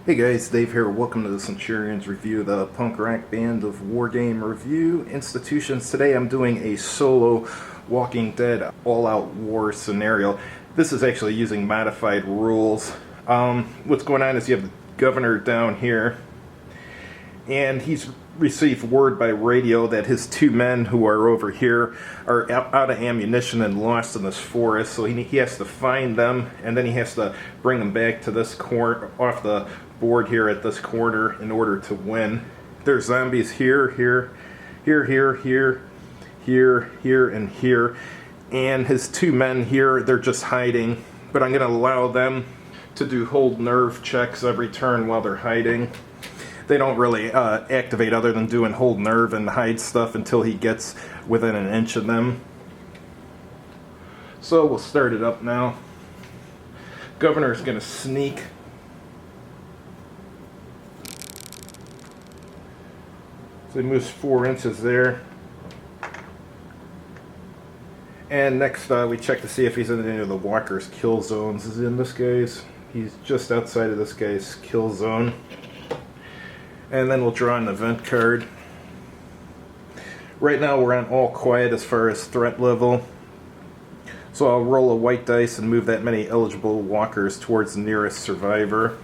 Hey guys, Dave here. Welcome to the Centurions review, the punk rock band of Wargame Review Institutions. Today I'm doing a solo Walking Dead all-out war scenario. This is actually using modified rules. What's going on is you have the governor down here, and he's received word by radio that his two men who are over here are out of ammunition and lost in this forest, so he has to find them, and then he has to bring them back to this corner, off the board here at this corner, in order to win. There's zombies here, here, here, here, here, here, here, and here, and his two men here, they're just hiding, but I'm going to allow them to do hold nerve checks every turn while they're hiding. They don't really activate other than doing hold nerve and hide stuff until he gets within an inch of them. So we'll start it up now. Governor's going to sneak. So he moves 4 inches there. And next we check to see if he's in any of the walker's kill zones. Is he in this guy's? He's just outside of this guy's kill zone. And then we'll draw an event card. Right now we're on all quiet as far as threat level. So I'll roll a white dice and move that many eligible walkers towards the nearest survivor.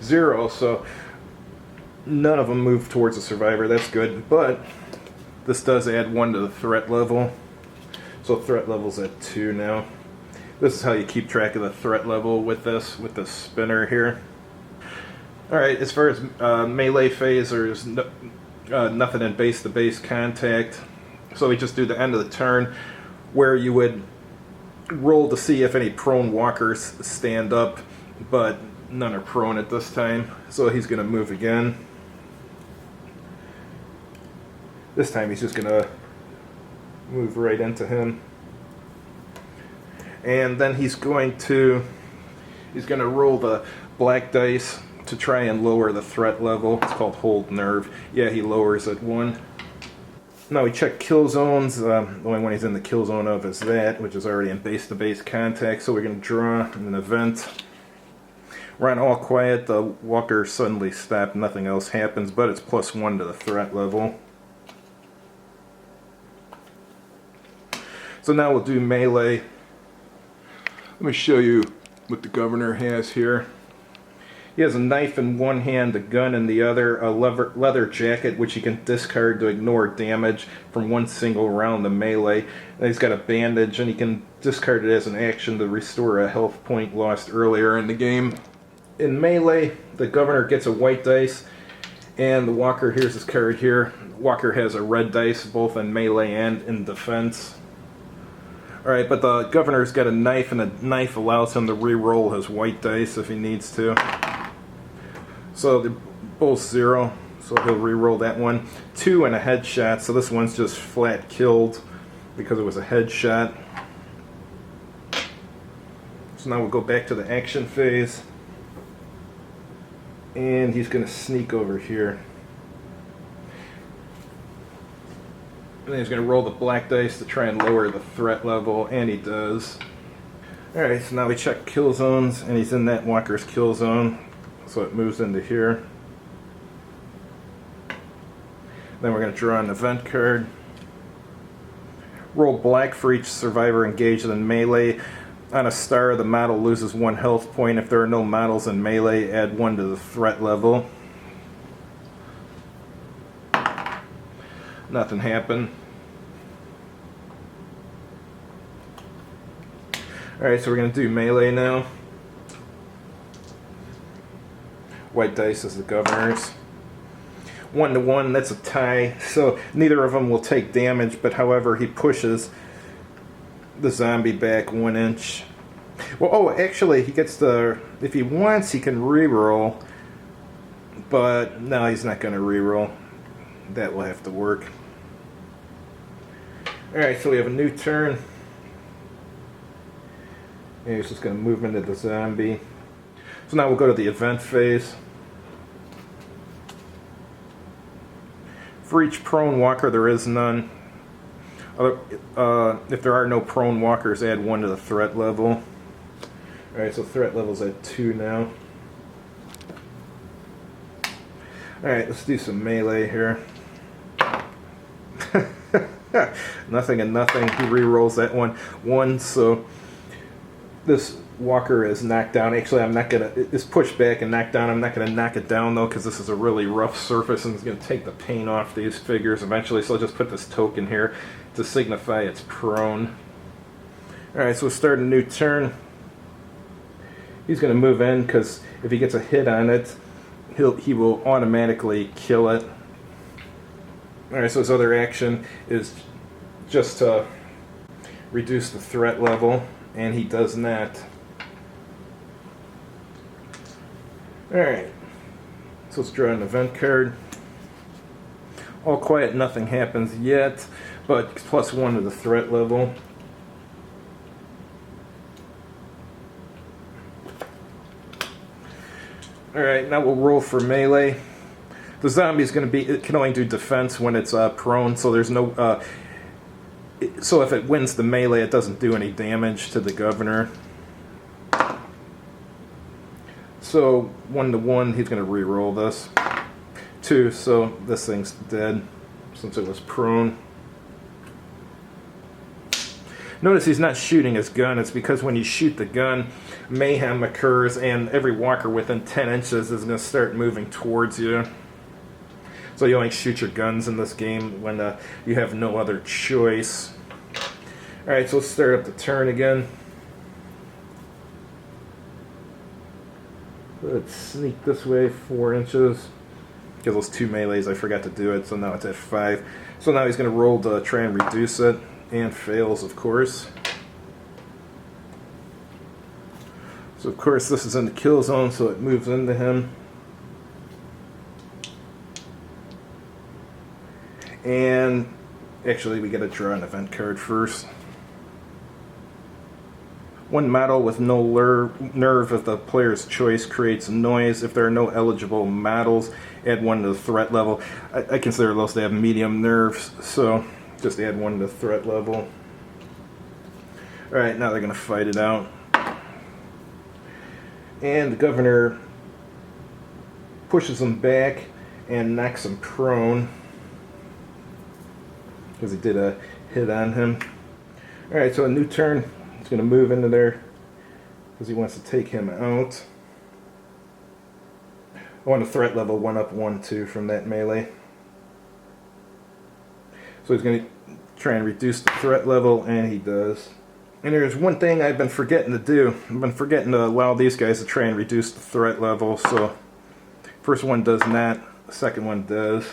Zero, so none of them move towards the survivor. That's good, but this does add 1 to the threat level. So threat level's at 2 now. This is how you keep track of the threat level with this spinner here. Alright, as far as melee phase, there's nothing in base-to-base contact. So we just do the end of the turn, where you would roll to see if any prone walkers stand up, but none are prone at this time. So he's going to move again. This time he's just going to move right into him. And then he's going to roll the black dice to try and lower the threat level. It's called hold nerve. Yeah, he lowers it 1. Now we check kill zones. The only one he's in the kill zone of is that, which is already in base-to-base contact. So we're going to draw an event. We're on all quiet. The walker suddenly stopped. Nothing else happens, but it's +1 to the threat level. So now we'll do melee. Let me show you what the governor has here. He has a knife in one hand, a gun in the other, a leather jacket which he can discard to ignore damage from one single round of melee. And he's got a bandage, and he can discard it as an action to restore a health point lost earlier in the game. In melee, the governor gets a white dice, and the walker, here's his card here. The walker has a red dice, both in melee and in defense. Alright, but the governor's got a knife, and a knife allows him to re-roll his white dice if he needs to. So they're both 0, so he'll re-roll that one. 2 and a headshot, so this one's just flat killed because it was a headshot. So now we'll go back to the action phase. And he's going to sneak over here. And then he's going to roll the black dice to try and lower the threat level, and he does. Alright, so now we check kill zones, and he's in that walker's kill zone, so it moves into here. Then we're going to draw an event card. Roll black for each survivor engaged in melee. On a star, the model loses 1 health point. If there are no models in melee, add 1 to the threat level. Nothing happened. Alright, so we're going to do melee now. White dice is the governor's. 1 to 1, that's a tie. So neither of them will take damage, but however, he pushes the zombie back 1 inch. Well, oh, actually, he gets the... If he wants, he can re-roll. But no, he's not going to re-roll. That will have to work. Alright, so we have a new turn. And he's just going to move into the zombie. So now we'll go to the event phase. For each prone walker, there is none. If there are no prone walkers, add 1 to the threat level. Alright, so threat level's at 2 now. Alright, let's do some melee here. Nothing and nothing. He re-rolls that one. 1, so this walker is knocked down. Actually, I'm not gonna. It's pushed back and knocked down. I'm not gonna knock it down though, because this is a really rough surface and it's gonna take the paint off these figures eventually. So I'll just put this token here to signify it's prone. Alright, so we'll start a new turn. He's gonna move in because if he gets a hit on it, he will automatically kill it. Alright, so his other action is just to reduce the threat level, and he does that. Alright, so let's draw an event card. All quiet, nothing happens yet, but +1 to the threat level. Alright, now we'll roll for melee. The zombie is going to be, it can only do defense when it's prone, so there's no, so if it wins the melee, it doesn't do any damage to the governor. So 1 to 1, he's going to re-roll this. 2, so this thing's dead since it was prone. Notice he's not shooting his gun. It's because when you shoot the gun, mayhem occurs and every walker within 10 inches is going to start moving towards you. So you only shoot your guns in this game when you have no other choice. Alright, so let's start up the turn again. Let's sneak this way 4 inches. Because those 2 melees, I forgot to do it, so now it's at 5. So now he's going to roll to try and reduce it, and fails, of course. So of course this is in the kill zone, so it moves into him. And actually we gotta draw an event card first. 1 model with no nerve of the player's choice creates noise. If there are no eligible models, add 1 to the threat level. I consider those to have medium nerves, so just add 1 to the threat level. Alright, now they're gonna fight it out. And the governor pushes him back and knocks him prone, because he did a hit on him. Alright, so a new turn. He's going to move into there because he wants to take him out. I want to threat level 1 up 1 2 from that melee. So he's going to try and reduce the threat level, and he does. And there's one thing I've been forgetting to do. I've been forgetting to allow these guys to try and reduce the threat level. So first one does not, the second one does.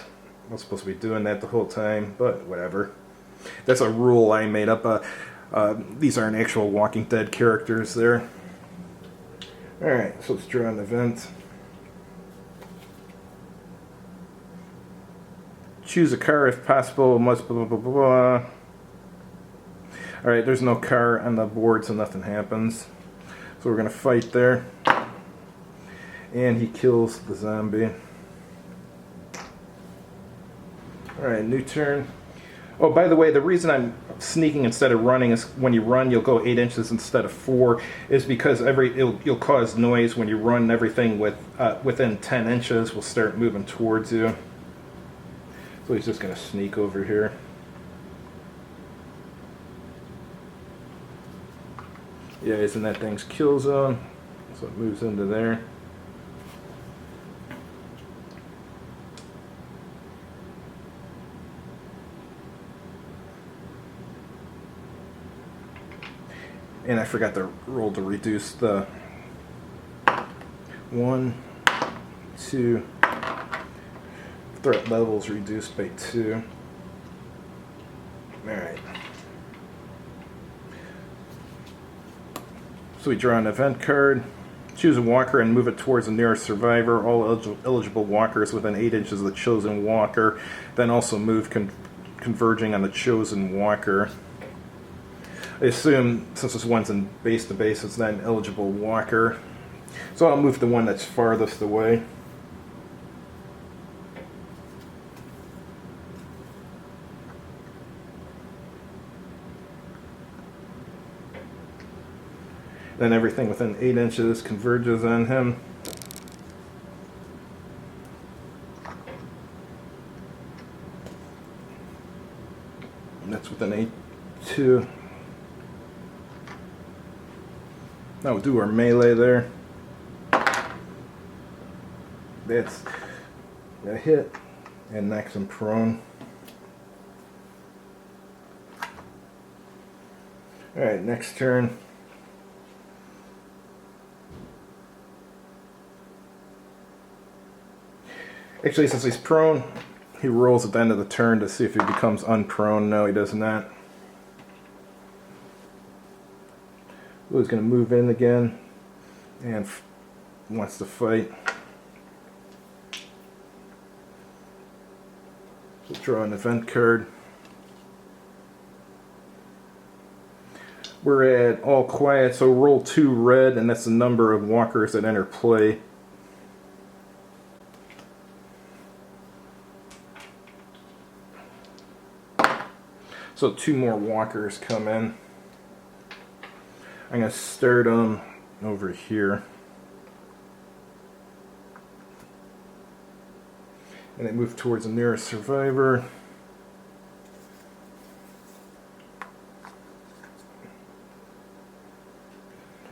I'm not supposed to be doing that the whole time, but whatever. That's a rule I made up. These aren't actual Walking Dead characters there. Alright, so let's draw an event. Choose a car if possible, must blah blah blah blah. Alright, there's no car on the board, so nothing happens. So we're going to fight there. And he kills the zombie. Alright, new turn. Oh, by the way, the reason I'm sneaking instead of running is when you run, you'll go 8 inches instead of 4, is because you'll cause noise when you run. Everything within 10 inches will start moving towards you. So he's just going to sneak over here. Yeah, he's in that thing's kill zone, so it moves into there. And I forgot to roll to reduce the 1, 2. Threat levels reduced by 2. Alright. So we draw an event card. Choose a walker and move it towards the nearest survivor. All eligible walkers within 8 inches of the chosen walker. Then also move converging on the chosen walker. I assume, since this one's in base to base, it's not an eligible walker. So I'll move the one that's farthest away. Then everything within 8 inches converges on him. And that's within 8 2. Now we'll do our melee there. That's a hit and knocks him prone. Alright, next turn. Actually, since he's prone, he rolls at the end of the turn to see if he becomes unprone. No, he does not. He's going to move in again and wants to fight. We'll draw an event card. We're at all quiet, so roll 2 red, and that's the number of walkers that enter play. So 2 more walkers come in. I'm going to start them over here. And they move towards the nearest survivor.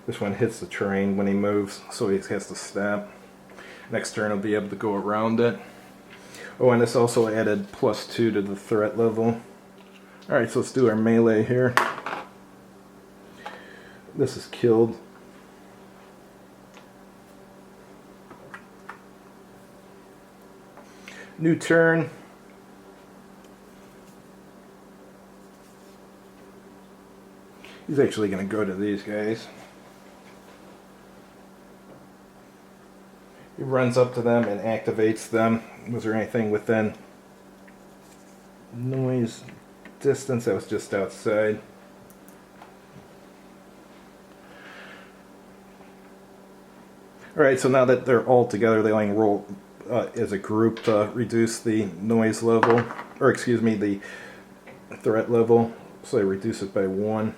This one hits the terrain when he moves, so he has to stop. Next turn he'll be able to go around it. Oh, and this also added +2 to the threat level. Alright, so let's do our melee here. This is killed. New turn. He's actually going to go to these guys. He runs up to them and activates them. Was there anything within noise distance? That was just outside. Alright, so now that they're all together, they only roll as a group to reduce the noise level, or excuse me, the threat level. So they reduce it by 1.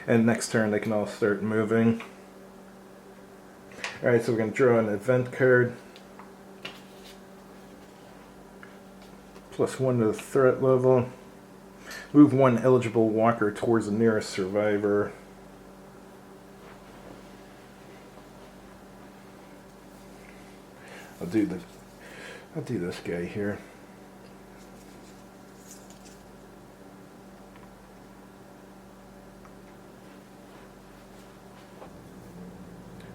And next turn they can all start moving. Alright, so we're going to draw an event card. +1 to the threat level. Move 1 eligible walker towards the nearest survivor. I'll do this guy here.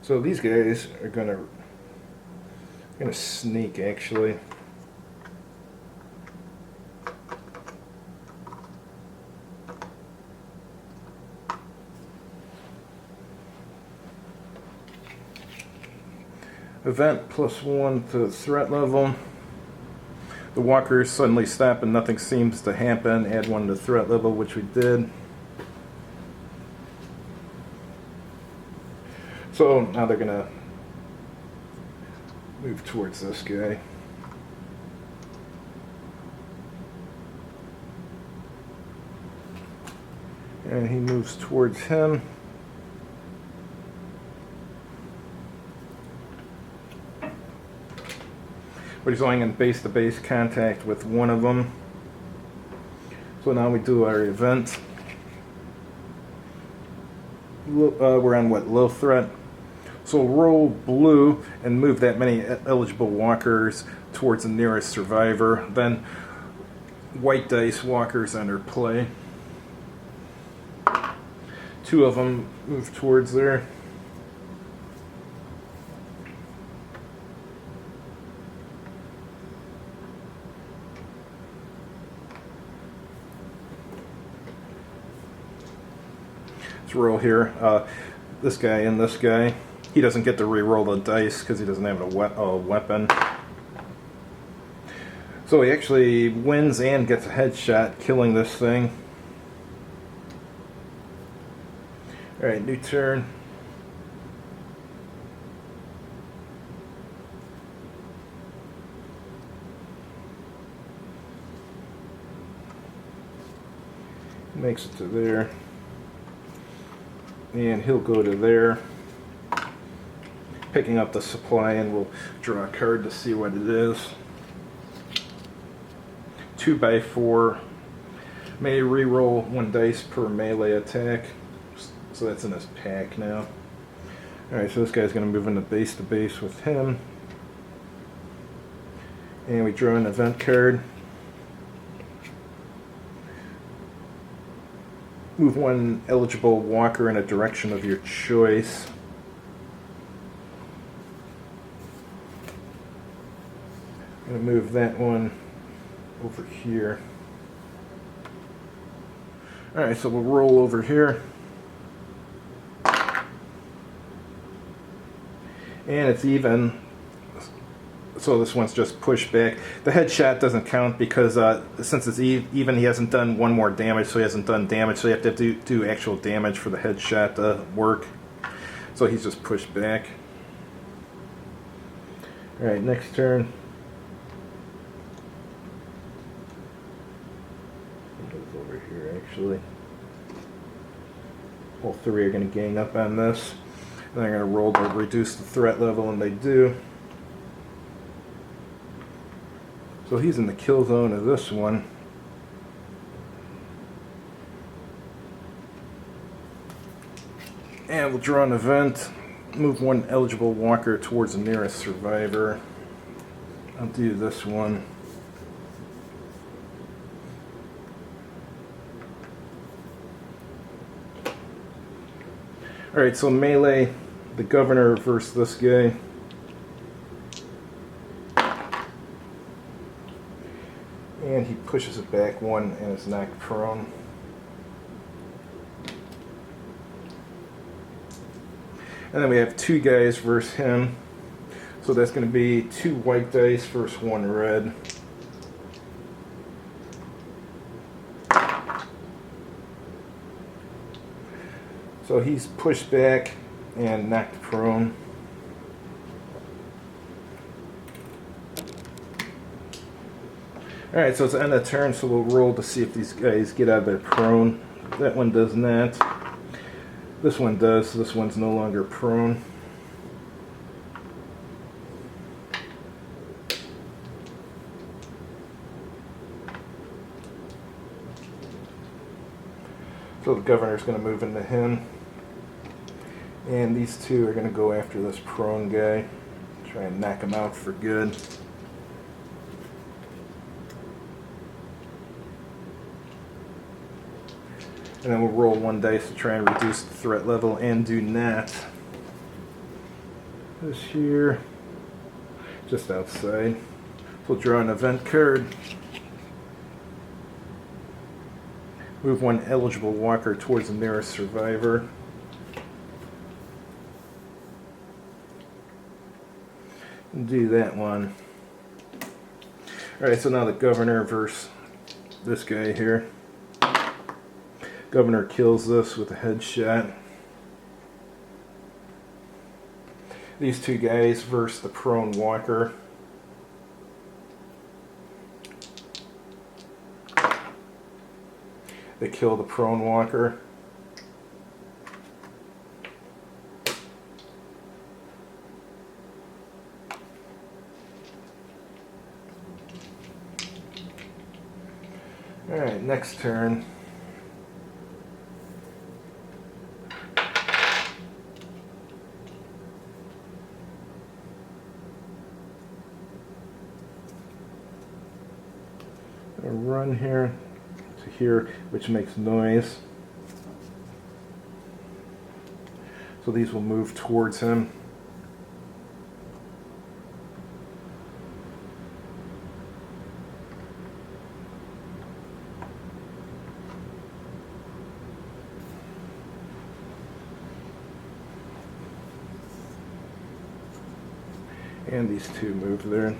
So these guys are gonna sneak actually. Event +1 to threat level. The walkers suddenly stop and nothing seems to happen. Add 1 to threat level, which we did. So now they're gonna move towards this guy. And he moves towards him. But he's only in base-to-base contact with one of them. So now we do our event. We're on what, low threat? So roll blue and move that many eligible walkers towards the nearest survivor. Then white dice walkers enter play. 2 of them move towards there. Let's roll here. This guy and this guy. He doesn't get to re-roll the dice because he doesn't have a weapon. So he actually wins and gets a headshot, killing this thing. Alright, new turn. Makes it to there. And he'll go to there, picking up the supply, and we'll draw a card to see what it is. 2x4. May reroll 1 dice per melee attack. So that's in his pack now. Alright, so this guy's going to move into base to base with him. And we draw an event card. Move 1 eligible walker in a direction of your choice. I'm going to move that one over here. Alright, so we'll roll over here. And it's even. So this one's just pushed back. The headshot doesn't count because since it's even, he hasn't done 1 more damage, so he hasn't done damage. So you have to do actual damage for the headshot to work. So he's just pushed back. Alright, next turn. It goes over here actually. All 3 are going to gang up on this. Then they're going to roll to reduce the threat level, and they do. So he's in the kill zone of this one. And we'll draw an event. Move 1 eligible walker towards the nearest survivor. I'll do this one. Alright, so melee, the governor versus this guy. And he pushes it back 1 and is knocked prone. And then we have 2 guys versus him. So that's going to be 2 white dice versus 1 red. So he's pushed back and knocked prone. Alright, so it's the end of the turn, so we'll roll to see if these guys get out of their prone. That one does not. This one does, so this one's no longer prone. So the governor's going to move into him. And these 2 are going to go after this prone guy. Try and knock him out for good. And then we'll roll 1 dice to try and reduce the threat level, and do not. This here, just outside. We'll draw an event card. Move 1 eligible walker towards the nearest survivor. And do that one. Alright, so now the governor versus this guy here. Governor kills this with a headshot. These 2 guys versus the prone walker. They kill the prone walker. Alright, next turn. A run here to here, which makes noise. So these will move towards him. And these 2 move there.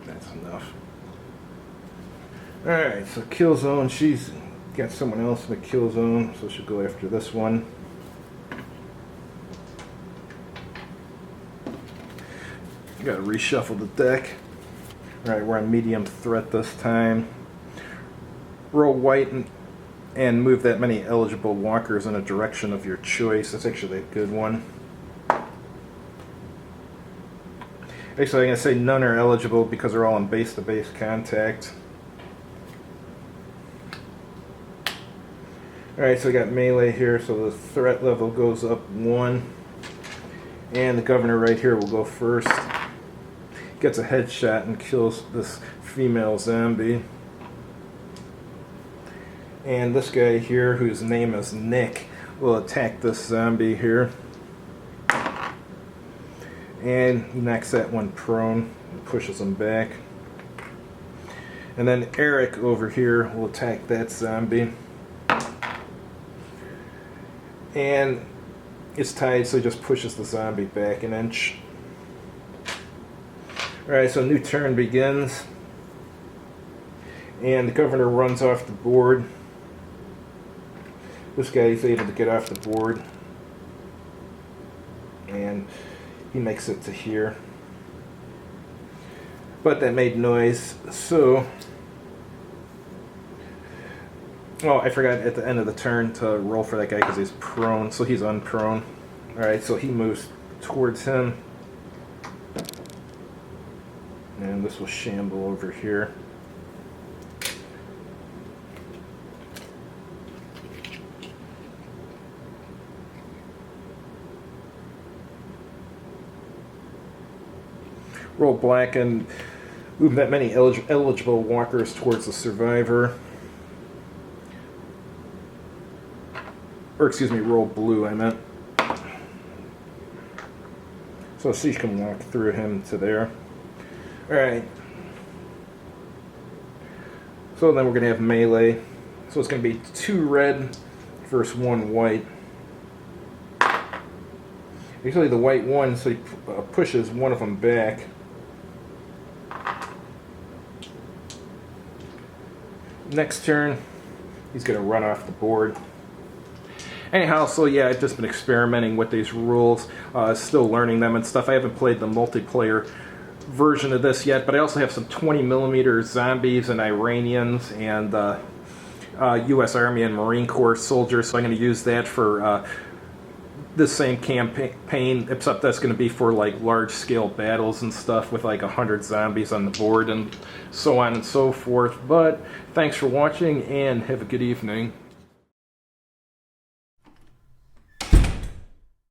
That's enough. Alright, so kill zone. She's got someone else in the kill zone, so she'll go after this one. Gotta reshuffle the deck. Alright, we're on medium threat this time. Roll white and move that many eligible walkers in a direction of your choice. That's actually a good one. Actually, I'm going to say none are eligible because they're all in base-to-base contact. Alright, so we got melee here, so the threat level goes up 1. And the governor right here will go first. Gets a headshot and kills this female zombie. And this guy here, whose name is Nick, will attack this zombie here. And he knocks that one prone and pushes him back. And then Eric over here will attack that zombie. And it's tied, so he just pushes the zombie back an inch. Alright, so a new turn begins. And the governor runs off the board. This guy is able to get off the board. And he makes it to here. But that made noise, so... Oh, I forgot at the end of the turn to roll for that guy because he's prone, so he's unprone. Alright, so he moves towards him. And this will shamble over here. Roll black and move that many eligible walkers towards the survivor. Or excuse me, roll blue, I meant. So she can walk through him to there. Alright. So then we're going to have melee. So it's going to be 2 red versus 1 white. Usually the white one, so he pushes one of them back. Next turn, he's going to run off the board. Anyhow, so yeah, I've just been experimenting with these rules, still learning them and stuff. I haven't played the multiplayer version of this yet, but I also have some 20mm zombies and Iranians and U.S. Army and Marine Corps soldiers, so I'm going to use that for this same campaign, except that's going to be for like large-scale battles and stuff with like 100 zombies on the board and so on and so forth. But thanks for watching and have a good evening.